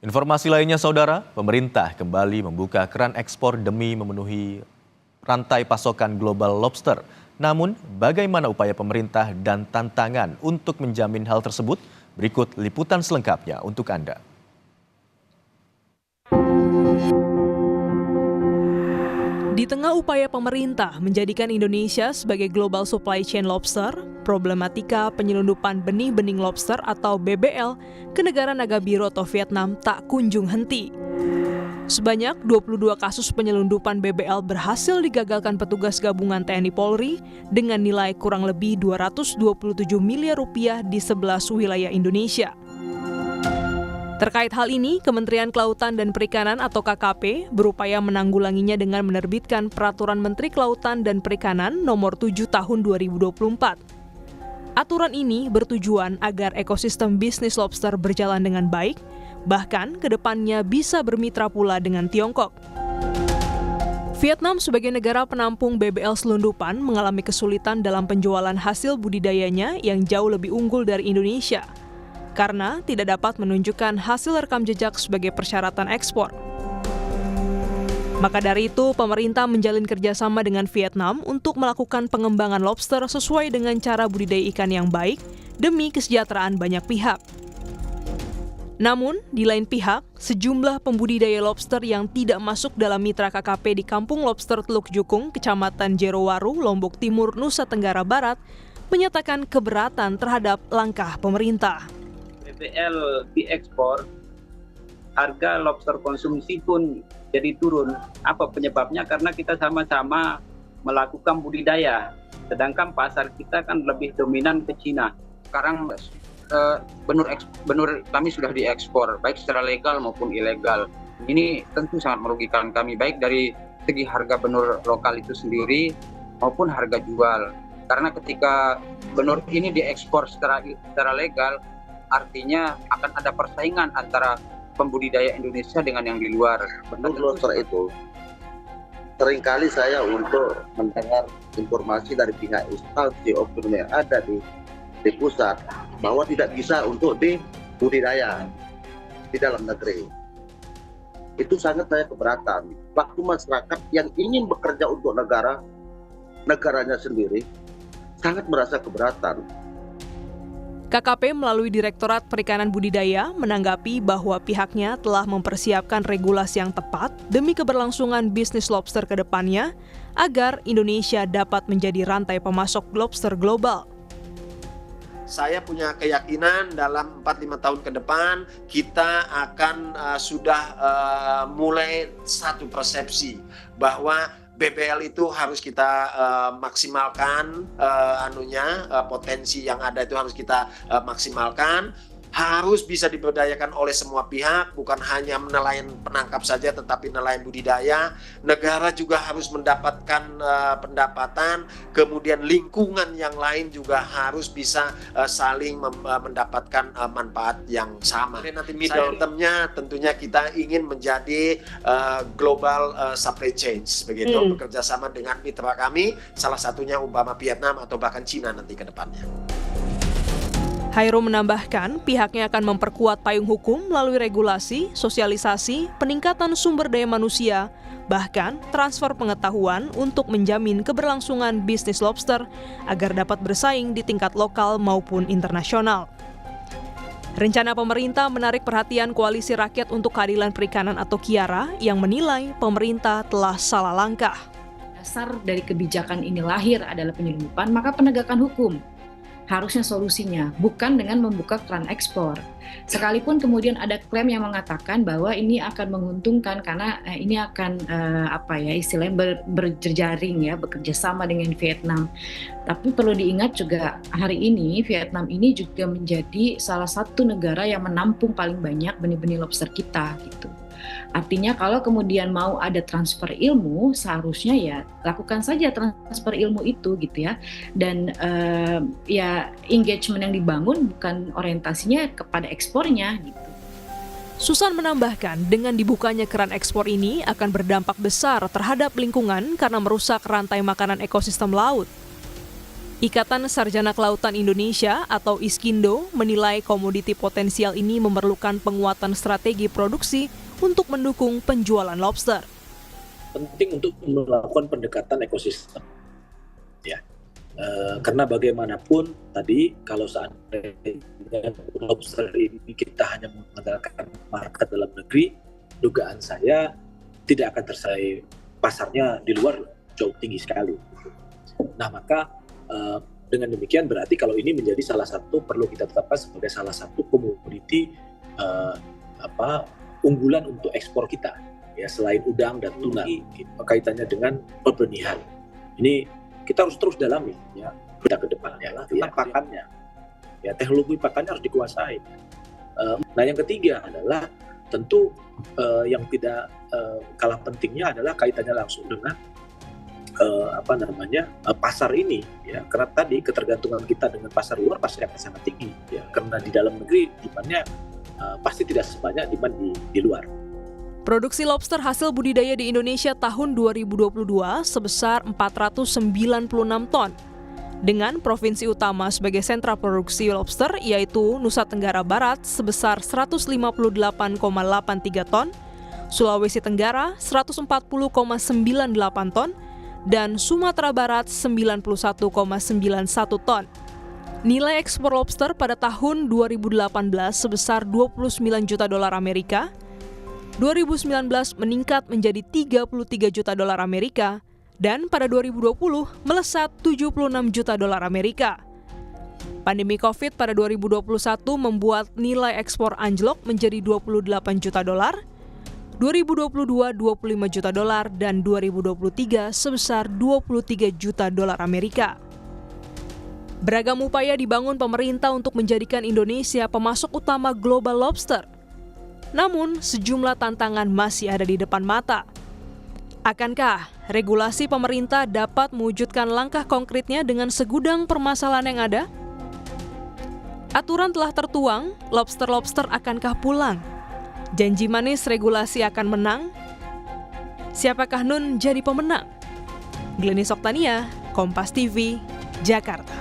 Informasi lainnya, Saudara, pemerintah kembali membuka keran ekspor demi memenuhi rantai pasokan global lobster. Namun, bagaimana upaya pemerintah dan tantangan untuk menjamin hal tersebut? Berikut liputan selengkapnya untuk Anda. Di tengah upaya pemerintah menjadikan Indonesia sebagai global supply chain lobster, problematika penyelundupan benih-bening lobster atau BBL ke negara Naga Biru atau Vietnam tak kunjung henti. Sebanyak 22 kasus penyelundupan BBL berhasil digagalkan petugas gabungan TNI Polri dengan nilai kurang lebih 227 miliar rupiah di 11 wilayah Indonesia. Terkait hal ini, Kementerian Kelautan dan Perikanan atau KKP berupaya menanggulanginya dengan menerbitkan Peraturan Menteri Kelautan dan Perikanan Nomor 7 Tahun 2024. Aturan ini bertujuan agar ekosistem bisnis lobster berjalan dengan baik, bahkan ke depannya bisa bermitra pula dengan Tiongkok. Vietnam sebagai negara penampung BBL selundupan mengalami kesulitan dalam penjualan hasil budidayanya yang jauh lebih unggul dari Indonesia, karena tidak dapat menunjukkan hasil rekam jejak sebagai persyaratan ekspor. Maka dari itu, pemerintah menjalin kerjasama dengan Vietnam untuk melakukan pengembangan lobster sesuai dengan cara budidaya ikan yang baik demi kesejahteraan banyak pihak. Namun, di lain pihak, sejumlah pembudidaya lobster yang tidak masuk dalam mitra KKP di Kampung Lobster Teluk Jukung, Kecamatan Jerowaru, Lombok Timur, Nusa Tenggara Barat, menyatakan keberatan terhadap langkah pemerintah. BBL diekspor, harga lobster konsumsi pun jadi turun. Apa penyebabnya? Karena kita sama-sama melakukan budidaya, sedangkan pasar kita kan lebih dominan ke Cina. Sekarang benur kami sudah diekspor, baik secara legal maupun ilegal. Ini tentu sangat merugikan kami, baik dari segi harga benur lokal itu sendiri maupun harga jual. Karena ketika benur ini diekspor secara legal, artinya akan ada persaingan antara pembudidaya Indonesia dengan yang di luar. Benur lobster itu seringkali saya untuk mendengar informasi dari pihak instansi oknum yang ada di pusat bahwa tidak bisa untuk dibudidaya di dalam negeri. Itu sangat saya keberatan. Waktu masyarakat yang ingin bekerja untuk negaranya sendiri sangat merasa keberatan. KKP melalui Direktorat Perikanan Budidaya menanggapi bahwa pihaknya telah mempersiapkan regulasi yang tepat demi keberlangsungan bisnis lobster ke depannya agar Indonesia dapat menjadi rantai pemasok lobster global. Saya punya keyakinan dalam 4-5 tahun ke depan kita akan sudah mulai satu persepsi bahwa BBL itu harus kita maksimalkan potensi yang ada itu harus kita maksimalkan, harus bisa diberdayakan oleh semua pihak, bukan hanya nelayan penangkap saja tetapi nelayan budidaya. Negara juga harus mendapatkan pendapatan, kemudian lingkungan yang lain juga harus bisa saling mendapatkan manfaat yang sama. Nanti middle term-nya tentunya kita ingin menjadi global supply chain, begitu, bekerja sama dengan mitra kami, salah satunya umpama Vietnam atau bahkan Cina nanti ke depannya. Hairul menambahkan pihaknya akan memperkuat payung hukum melalui regulasi, sosialisasi, peningkatan sumber daya manusia, bahkan transfer pengetahuan untuk menjamin keberlangsungan bisnis lobster agar dapat bersaing di tingkat lokal maupun internasional. Rencana pemerintah menarik perhatian Koalisi Rakyat untuk Keadilan Perikanan atau KIARA yang menilai pemerintah telah salah langkah. Dasar dari kebijakan ini lahir adalah penyelundupan, maka penegakan hukum harusnya solusinya, bukan dengan membuka keran ekspor. Sekalipun kemudian ada klaim yang mengatakan bahwa ini akan menguntungkan karena ini akan istilahnya berjejaring ya, bekerja sama dengan Vietnam. Tapi perlu diingat juga hari ini Vietnam ini juga menjadi salah satu negara yang menampung paling banyak benih-benih lobster kita gitu. Artinya kalau kemudian mau ada transfer ilmu, seharusnya ya lakukan saja transfer ilmu itu gitu ya. Dan engagement yang dibangun bukan orientasinya kepada ekspornya gitu. Susan menambahkan, dengan dibukanya keran ekspor ini akan berdampak besar terhadap lingkungan karena merusak rantai makanan ekosistem laut. Ikatan Sarjana Kelautan Indonesia atau ISKINDO menilai komoditi potensial ini memerlukan penguatan strategi produksi untuk mendukung penjualan lobster. Penting untuk melakukan pendekatan ekosistem, ya, karena bagaimanapun tadi kalau seandainya lobster ini kita hanya mengandalkan market dalam negeri, dugaan saya tidak akan tersaing pasarnya di luar jauh tinggi sekali. Nah maka dengan demikian berarti kalau ini menjadi salah satu perlu kita tetapkan sebagai salah satu komoditi unggulan untuk ekspor kita, ya, selain udang dan tuna. Kaitannya dengan pembenihan ini kita harus terus dalami, ya, kita ke depannya lah, ya, pakannya, ya, teknologi pakannya harus dikuasai. Nah yang ketiga adalah tentu yang tidak kalah pentingnya adalah kaitannya langsung dengan pasar ini, ya, karena tadi ketergantungan kita dengan pasar luar pasti akan sangat tinggi, ya, karena di dalam negeri demand-nya pasti tidak sebanyak demand di luar. Produksi lobster hasil budidaya di Indonesia tahun 2022 sebesar 496 ton. Dengan provinsi utama sebagai sentra produksi lobster yaitu Nusa Tenggara Barat sebesar 158,83 ton, Sulawesi Tenggara 140,98 ton, dan Sumatera Barat 91,91 ton. Nilai ekspor lobster pada tahun 2018 sebesar 29 juta dolar Amerika, 2019 meningkat menjadi 33 juta dolar Amerika, dan pada 2020 melesat 76 juta dolar Amerika. Pandemi COVID pada 2021 membuat nilai ekspor anjlok menjadi 28 juta dolar, 2022 25 juta dolar, dan 2023 sebesar 23 juta dolar Amerika. Beragam upaya dibangun pemerintah untuk menjadikan Indonesia pemasok utama global lobster. Namun, sejumlah tantangan masih ada di depan mata. Akankah regulasi pemerintah dapat mewujudkan langkah konkretnya dengan segudang permasalahan yang ada? Aturan telah tertuang, lobster-lobster akankah pulang? Janji manis regulasi akan menang? Siapakah Nun jadi pemenang? Glenis Oktania, Kompas TV, Jakarta.